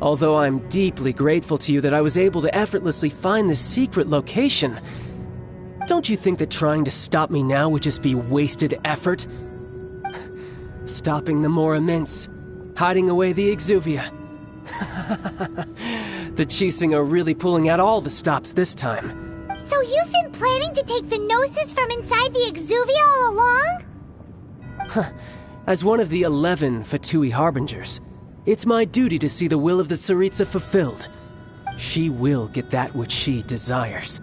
Although I'm deeply grateful to you that I was able to effortlessly find this secret location, don't you think that trying to stop me now would just be wasted effort? Stopping the more immense, hiding away the Exuvia. The Chising are really pulling out all the stops this time. So you've been planning to take the Gnosis from inside the Exuvia all along? As one of the 11 Fatui Harbingers, it's my duty to see the will of the Tsaritsa fulfilled. She will get that which she desires.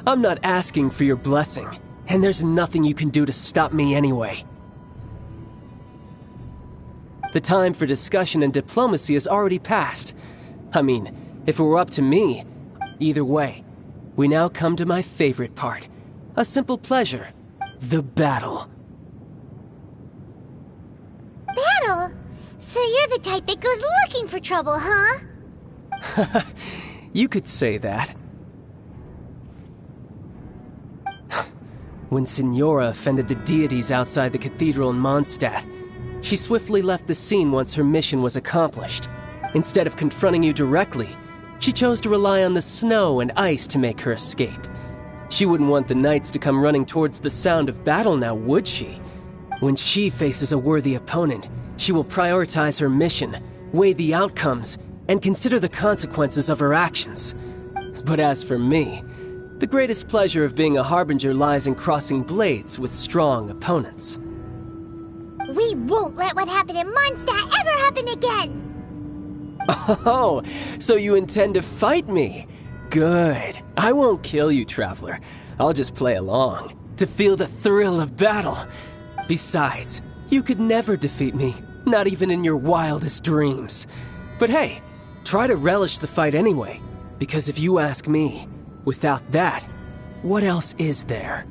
I'm not asking for your blessing, and there's nothing you can do to stop me anyway. The time for discussion and diplomacy has already passed. I mean, if it were up to me, either way, we now come to my favorite part. A simple pleasure. The battle. Battle? So you're the type that goes looking for trouble, huh? You could say that. When Signora offended the deities outside the cathedral in Mondstadt, she swiftly left the scene once her mission was accomplished. Instead of confronting you directly, she chose to rely on the snow and ice to make her escape. She wouldn't want the knights to come running towards the sound of battle now, would she? When she faces a worthy opponent, she will prioritize her mission, weigh the outcomes, and consider the consequences of her actions. But as for me, the greatest pleasure of being a Harbinger lies in crossing blades with strong opponents. We won't let what happened in Mondstadt ever happen again! Oh, so you intend to fight me? Good. I won't kill you, Traveler. I'll just play along, to feel the thrill of battle. Besides, you could never defeat me, not even in your wildest dreams. But hey, try to relish the fight anyway, because if you ask me, without that, what else is there?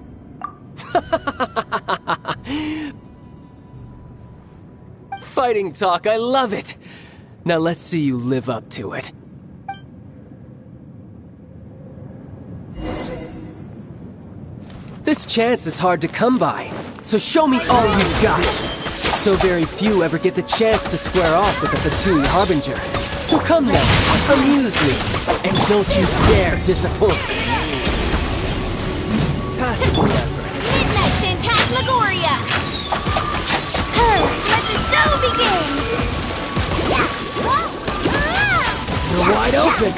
Fighting talk, I love it! Now let's see you live up to it. This chance is hard to come by, so show me all you've got. So very few ever get the chance to square off with a Fatui Harbinger. So come now, amuse me, and don't you dare disappoint. Passable effort. Midnight Phantasmagoria! Let the show begin! You're wide open!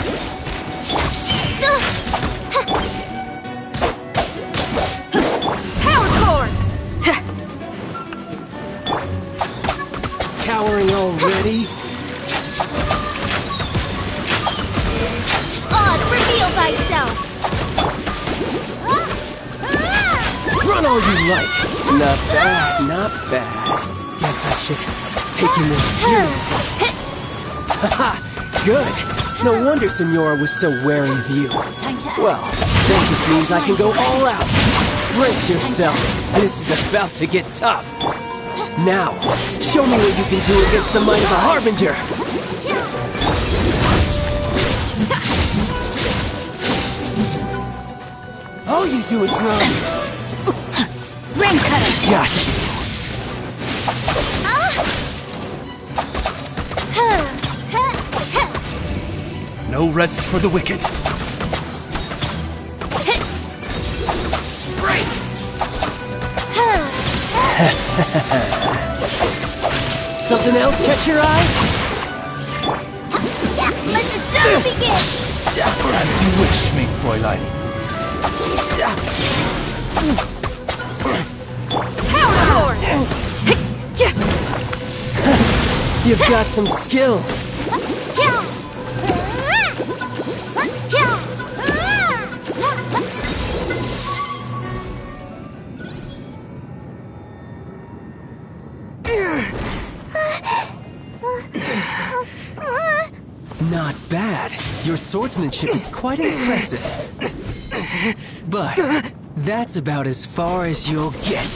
Power chord! Cowering already? Odd, reveal thyself! Run all you like! Not bad, not bad. Guess I should take you more seriously. Haha, good. No wonder Signora was so wary of you. Well, that just means I can go all out. Brace yourself. This is about to get tough. Now, show me what you can do against the might of a Harbinger. All you do is run. Rain cutter! Gotcha. No rest for the wicked. Break! Something else catch your eye? Let the show begin! As you wish, mein Fräulein. Power chord! You've got some skills. Not bad. Your swordsmanship is quite impressive. But that's about as far as you'll get.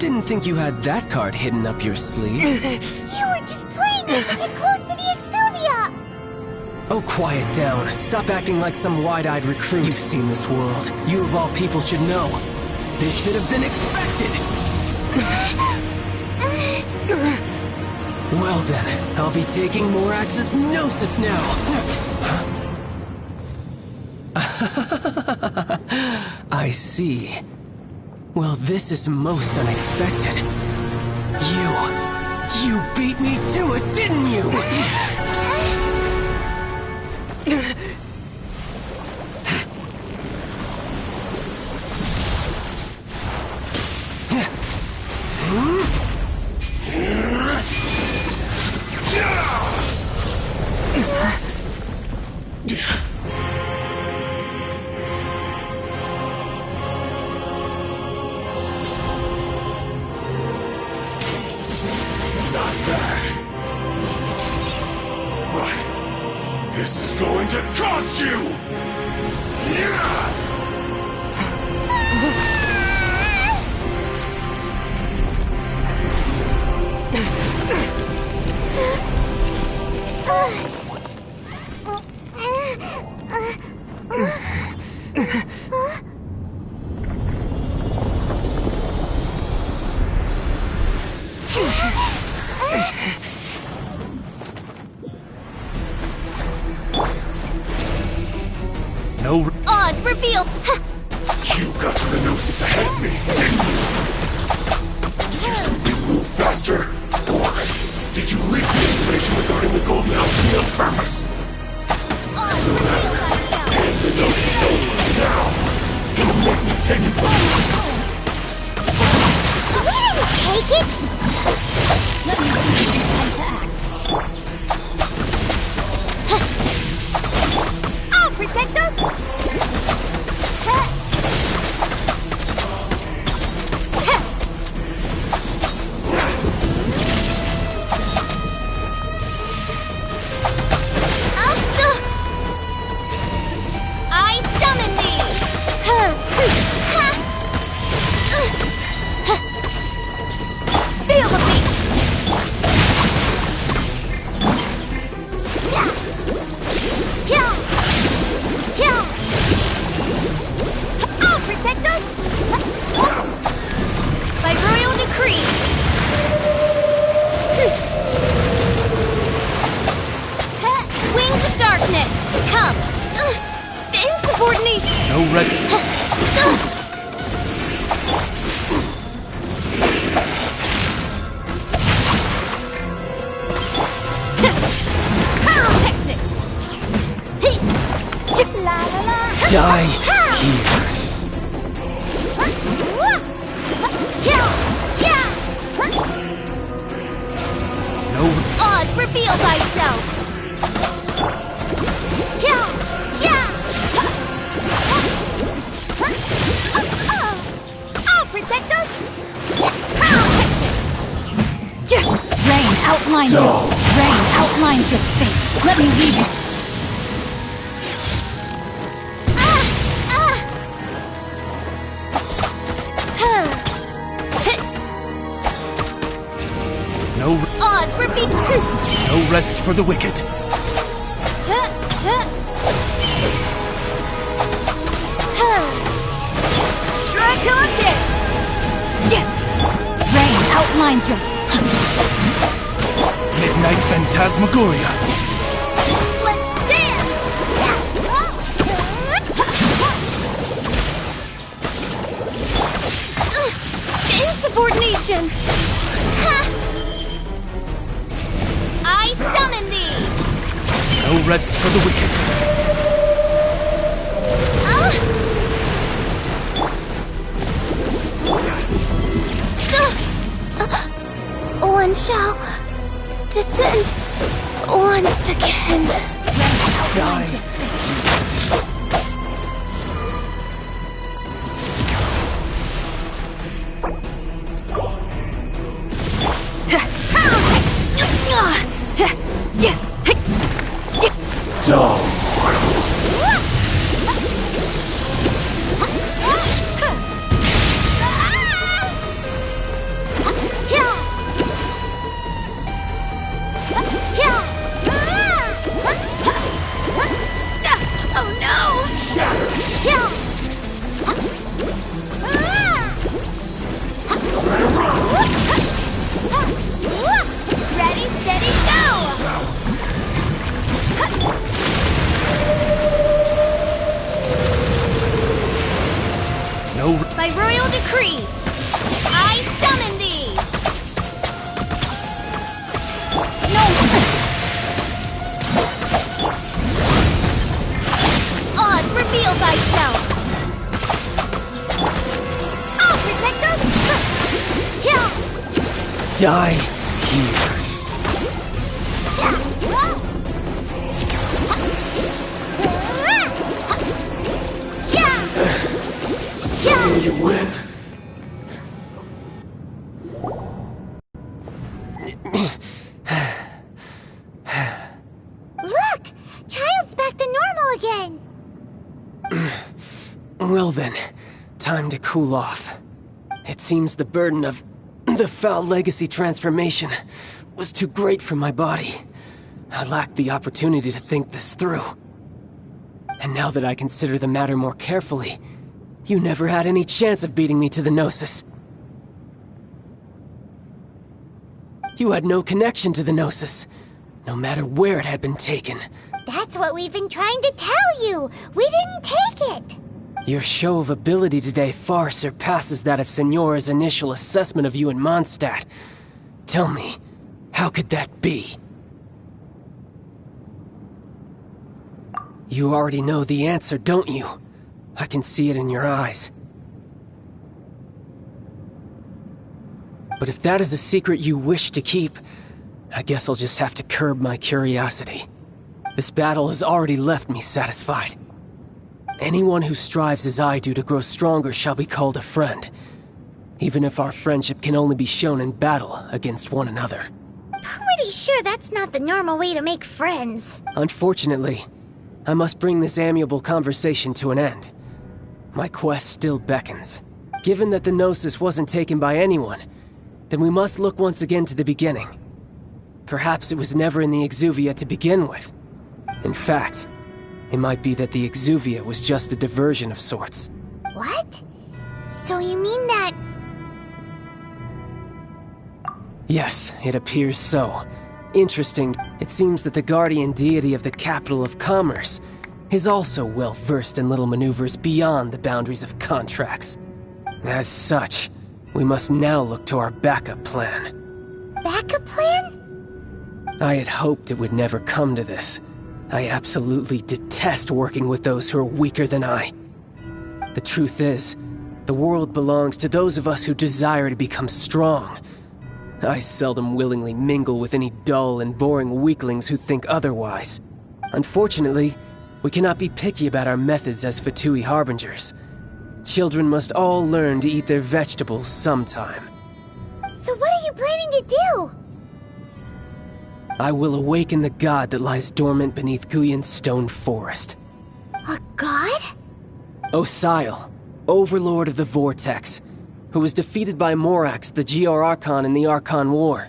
Didn't think you had that card hidden up your sleeve. You were just playing me to get close to the Exuvia! Oh, quiet down. Stop acting like some wide-eyed recruit. You've seen this world. You of all people should know. This should have been expected! Well then, I'll be taking Morax's Gnosis now! I see. Well, this is most unexpected. You beat me to it, didn't you? This is going to cost you! No. Oz, reveal! You got to the Gnosis ahead of me, didn't you? Did you simply move faster? Or did you leak the information regarding the Golden House to me on purpose? Oz, reveal thyself! And the Gnosis over now! Don't make me take it from you! We didn't take it! Let me give you time to act. I'll protect us! I summon thee! Feel the beat! I'll protect us! By royal decree! Wings of darkness! Come! Insubordination! No rest. Pyrotechnics! La la la! Die here. No. Oz, reveal thyself! I'll protect us! Rain outlines your fate. Let me read it. No. Oz, reveal... No rest for the wicked. Rain outlines your... Midnight Phantasmagoria. Let's dance! Insubordination! I summon thee! No rest for the wicked. One shall descend once again. Die. No. By royal decree, I summon thee! No! Oz, reveal thyself! I'll protect us! Yeah! Die here. So you went. Look! Child's back to normal again! Well then, time to cool off. It seems the burden of the foul legacy transformation was too great for my body. I lacked the opportunity to think this through. And now that I consider the matter more carefully, you never had any chance of beating me to the Gnosis. You had no connection to the Gnosis, no matter where it had been taken. That's what we've been trying to tell you! We didn't take it! Your show of ability today far surpasses that of Signora's initial assessment of you in Mondstadt. Tell me, how could that be? You already know the answer, don't you? I can see it in your eyes. But if that is a secret you wish to keep, I guess I'll just have to curb my curiosity. This battle has already left me satisfied. Anyone who strives as I do to grow stronger shall be called a friend, even if our friendship can only be shown in battle against one another. Pretty sure that's not the normal way to make friends. Unfortunately, I must bring this amiable conversation to an end. My quest still beckons. Given that the Gnosis wasn't taken by anyone, then we must look once again to the beginning. Perhaps it was never in the Exuvia to begin with. In fact, it might be that the Exuvia was just a diversion of sorts. What? So you mean that... Yes, it appears so. Interesting, it seems that the guardian deity of the capital of commerce is also well versed in little maneuvers beyond the boundaries of contracts. As such, we must now look to our backup plan. Backup plan? I had hoped it would never come to this. I absolutely detest working with those who are weaker than I. The truth is, the world belongs to those of us who desire to become strong. I seldom willingly mingle with any dull and boring weaklings who think otherwise. Unfortunately, we cannot be picky about our methods as Fatui Harbingers. Children must all learn to eat their vegetables sometime. So what are you planning to do? I will awaken the god that lies dormant beneath Guyon's stone forest. A god? Osial, overlord of the Vortex, who was defeated by Morax, the GR Archon in the Archon War.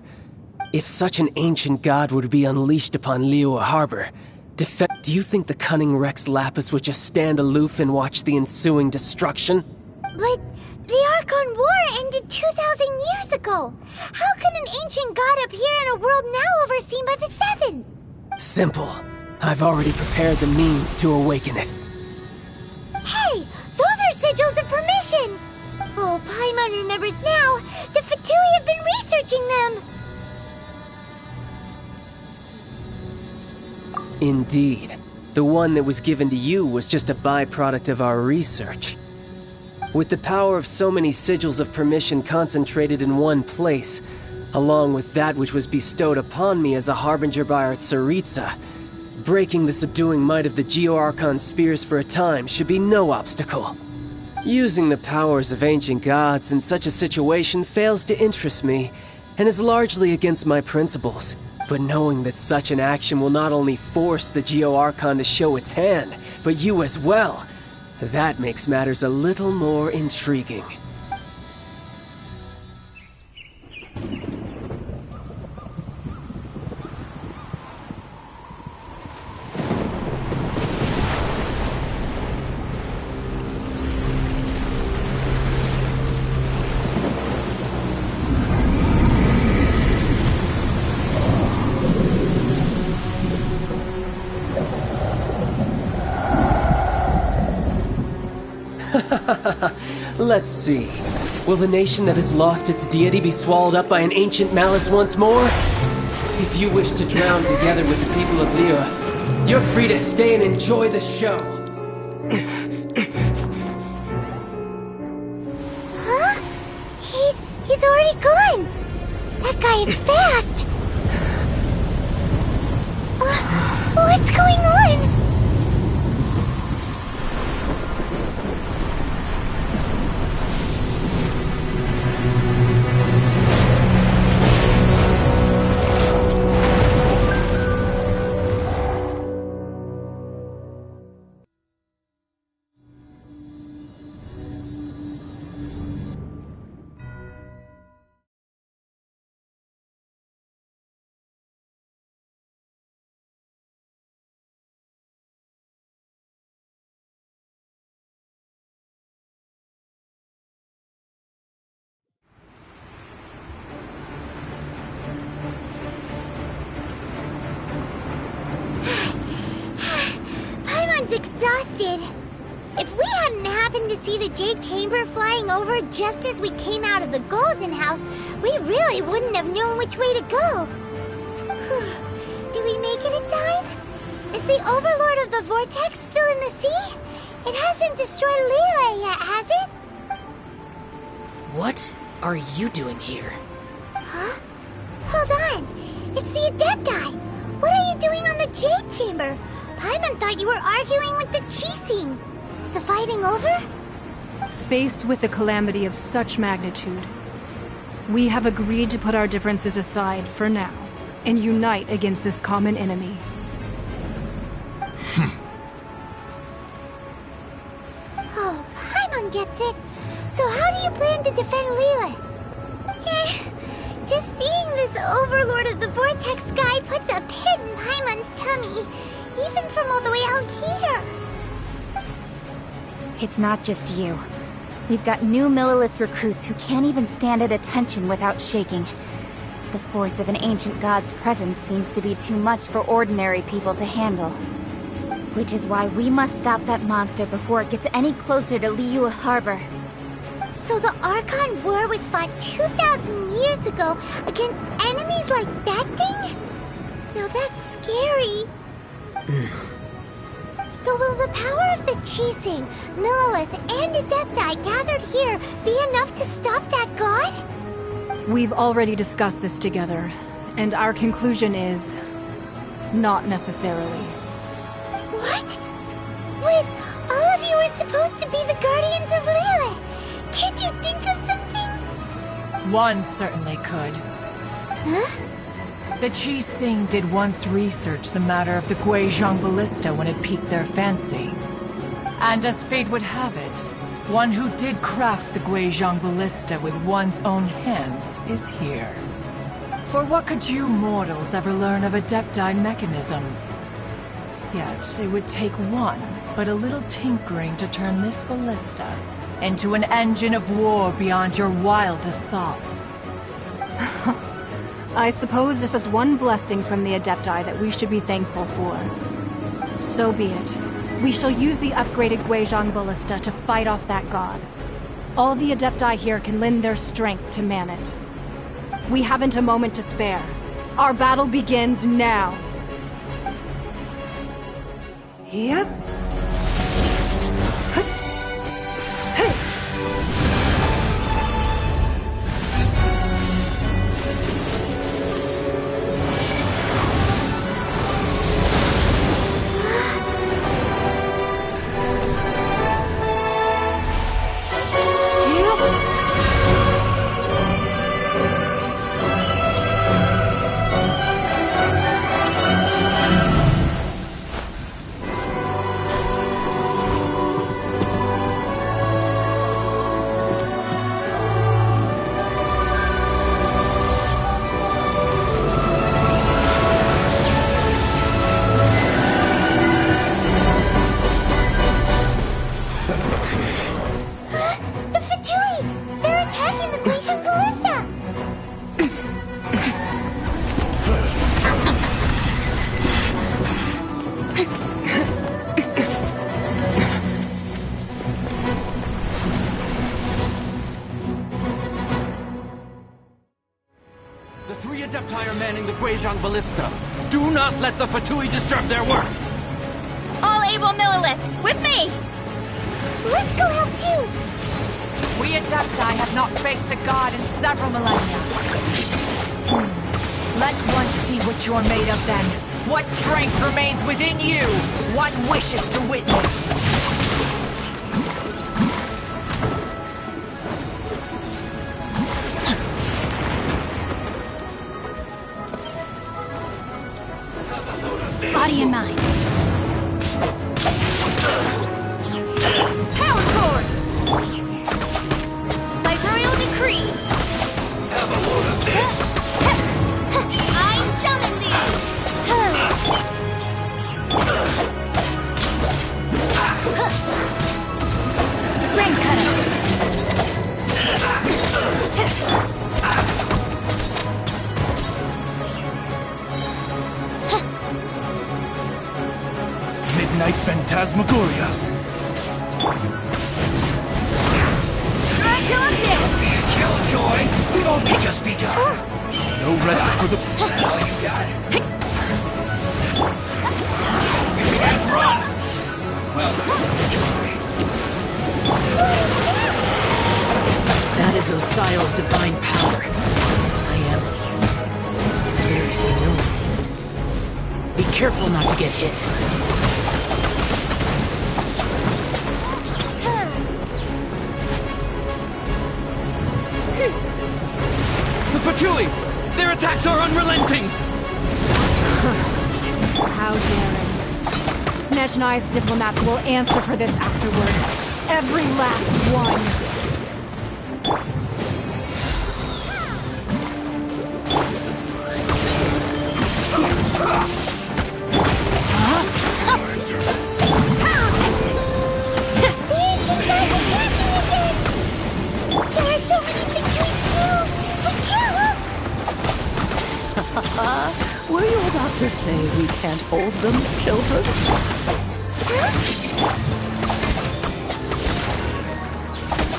If such an ancient god were to be unleashed upon Liyue Harbor, do you think the cunning Rex Lapis would just stand aloof and watch the ensuing destruction? But the Archon War ended 2,000 years ago. How can an ancient god appear in a world now overseen by the Seven? Simple. I've already prepared the means to awaken it. Hey, those are sigils of permission. Oh, Paimon remembers now. The Fatui have been researching them. Indeed. The one that was given to you was just a byproduct of our research. With the power of so many sigils of permission concentrated in one place, along with that which was bestowed upon me as a harbinger by our Tsaritsa, breaking the subduing might of the Geo-Archon spears for a time should be no obstacle. Using the powers of ancient gods in such a situation fails to interest me, and is largely against my principles. But knowing that such an action will not only force the Geo-Archon to show its hand, but you as well, that makes matters a little more intriguing. Let's see. Will the nation that has lost its deity be swallowed up by an ancient malice once more? If you wish to drown together with the people of Liyue, you're free to stay and enjoy the show. Huh? He's already gone. That guy is fast. What's going on? Exhausted. If we hadn't happened to see the Jade Chamber flying over just as we came out of the Golden House, we really wouldn't have known which way to go. Did we make it in time? Is the Overlord of the Vortex still in the sea? It hasn't destroyed Liyue yet, has it? What are you doing here? Huh? Hold on. It's the Adepti. What are you doing on the Jade Chamber? Paimon thought you were arguing with the Qixing. Is the fighting over? Faced with a calamity of such magnitude, we have agreed to put our differences aside for now and unite against this common enemy. Oh, Paimon gets it. So how do you plan to defend Liyue? Just seeing this Overlord of the Vortex guy puts a pit in Paimon's tummy. Even from all the way out here. It's not just you. We've got new Millilith recruits who can't even stand at attention without shaking. The force of an ancient god's presence seems to be too much for ordinary people to handle. Which is why we must stop that monster before it gets any closer to Liyue Harbor. So the Archon War was fought 2,000 years ago against enemies like that thing? Now that's scary. So will the power of the Qixing, Millilith, and Adepti gathered here be enough to stop that god? We've already discussed this together, and our conclusion is... not necessarily. What? Wait, all of you are supposed to be the Guardians of Liyue. Can't you think of something? One certainly could. Huh? The Qixing did once research the matter of the Guizhong Ballista when it piqued their fancy. And as fate would have it, one who did craft the Guizhong Ballista with one's own hands is here. For what could you mortals ever learn of Adepti mechanisms? Yet it would take one, but a little tinkering to turn this ballista into an engine of war beyond your wildest thoughts. I suppose this is one blessing from the Adepti that we should be thankful for. So be it. We shall use the upgraded Guizhong Ballista to fight off that god. All the Adepti here can lend their strength to man it. We haven't a moment to spare. Our battle begins now. Yep. Adepti are manning the Guizhong Ballista. Do not let the Fatui disturb their work! All able Millilith, with me! Let's go help too! We Adepti have not faced a god in several millennia. Let one see what you're made of then. What strength remains within you? One wishes to witness. Body and mind. Power cord! By royal decree. Have a load of this! I summon thee! Rain cutter. Midnight Phantasmagoria. Try till I'm dead. Be a killjoy. We've only just begun. No rest for the... Now you got it. We can't run. Well, That is Osial's divine power. I am very familiar. Be careful not to get hit. The Fatui! Their attacks are unrelenting! How daring. Snezhnai's diplomats will answer for this afterward. Every last one. Were you about to say we can't hold them, children?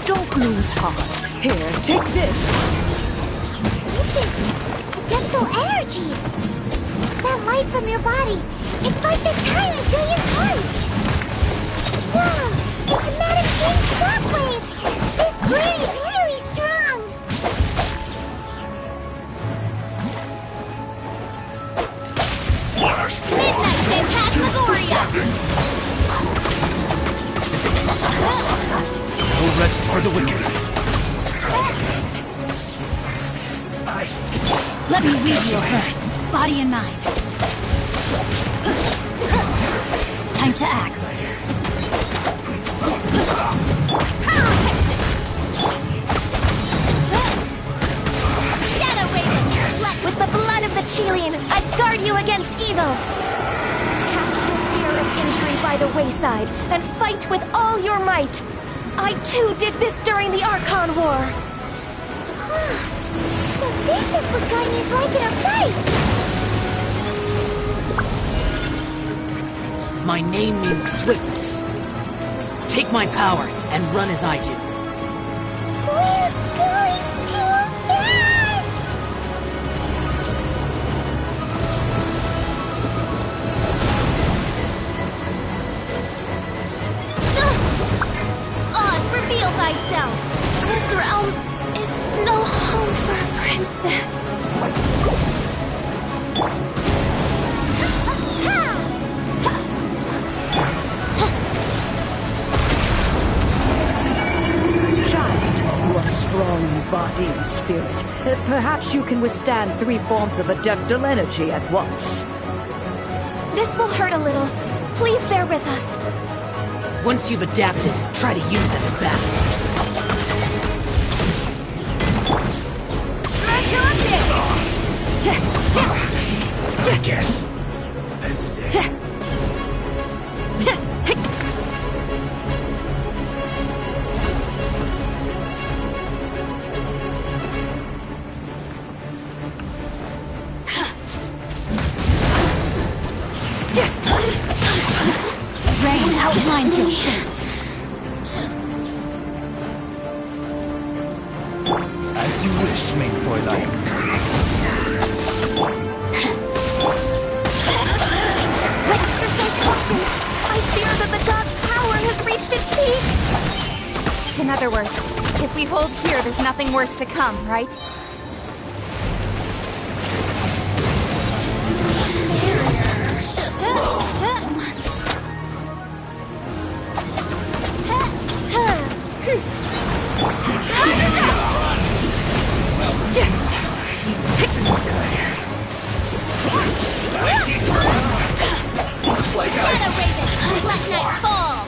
Don't lose heart. Here, take this. This is dental energy. That light from your body. It's like the time of Julian's heart. Whoa! It's Madame King's shockwave. This grid is really strong. Midnight Phantasmagoria. No rest for the wicked. Let me weave your first. Body and mind. Time to act. Shadow Raven, with the blood of the Chilian, I guard you against evil. Cast your fear of injury by the wayside and fight with all your might. I too did this during the Archon War. So this is what Gaine's like in a fight. My name means swiftness. Take my power and run as I do. We're going too fast! Oz, reveal thyself! This realm is no home for a princess. Child, you are strong in body and spirit. Perhaps you can withstand 3 forms of adeptal energy at once. This will hurt a little. Please bear with us. Once you've adapted, try to use them in battle. I guess this is it. Rain outlines your fate. As you wish, main Fräulein. reached its peak! In other words, if we hold here, there's nothing worse to come, right? This isn't good. I see through. Looks like Shadow Raven, let night fall!